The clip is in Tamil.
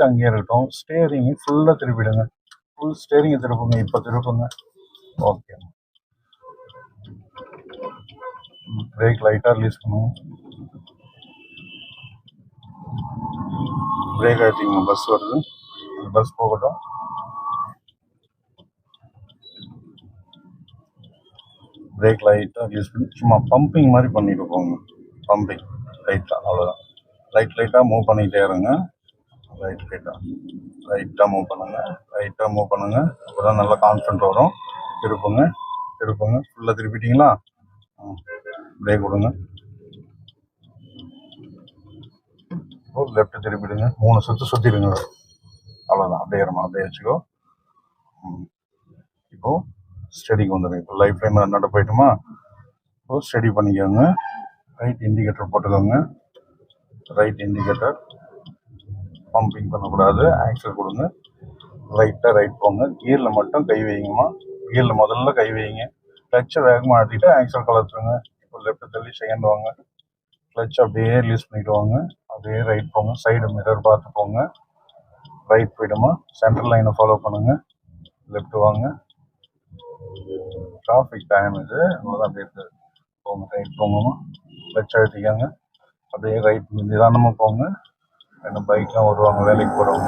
அங்கேயே இருக்கட்டும். ஸ்டேரிங் ஃபுல்லாக திருப்பிடுங்க. ஃபுல் ஸ்டேரிங்கை திருப்புங்க. இப்போ திருப்புங்க. ஓகே. பிரேக் லைட்டாக ரிலீஸ் பண்ணுங்க. பிரேக் ஆகிட்டிங்க. பஸ் வருது. பஸ் போகட்டும். பிரேக் லைட்டாக ரிலீஸ் பண்ணி சும்மா பம்பிங் மாதிரி பண்ணிட்டு போங்க. பம்பிங் லைட்டாக, அவ்வளோதான். லைட்டாக மூவ் பண்ணிகிட்டே இருங்க. லைட்டாக மூவ் பண்ணுங்க. அப்போ தான் நல்லா கான்ஃபிடென்ட் வரும். திருப்புங்க. ஃபுல்லாக திருப்பிட்டீங்களா? பிரேக் விடுங்க. லெஃப்ட் திருப்பிடுங்க. 3 சுற்றிடுங்க. அவ்வளோதான். அப்படியே வச்சுக்கோ. இப்போ ஸ்டடிக்கு வந்துடுங்க. இப்போ லைஃப் லைன் நட போயிட்டுமா? இப்போ ஸ்டடி பண்ணிக்கோங்க. ரைட் இண்டிகேட்டர் போட்டுக்கோங்க. பம்பிங் பண்ணக்கூடாது. ஆக்சல் கொடுங்க. ரைட் போங்க. கியரில் மட்டும் கை வைங்கம்மா. கியரில் முதல்ல கை வைங்க. கிளச்சை வேகமாக ஆட்டிட்டு ஆக்சல் கலத்துருங்க. இப்போ லெஃப்ட் தள்ளி செகண்ட் வாங்க. கிளச் அப்படியே ரிலீஸ் பண்ணிட்டு வாங்க. அப்படியே ரைட் போங்க. சைடு மிரர் பார்த்து போங்க. ரைட் போயிடுமா? சென்ட்ரல் லைனை ஃபாலோ பண்ணுங்க. லெஃப்ட் வாங்க. டிராஃபிக் டைம் இது, அவ்வளோதான். அப்படியே இருக்குது. போங்க. ரைட் போங்கம்மா. கிளச் அழுத்திக்காங்க. அப்படியே ரைட் நிதானமாக போங்க. ரெண்டு பைக்லாம் வருவாங்க, வேலைக்கு போகிறவங்க.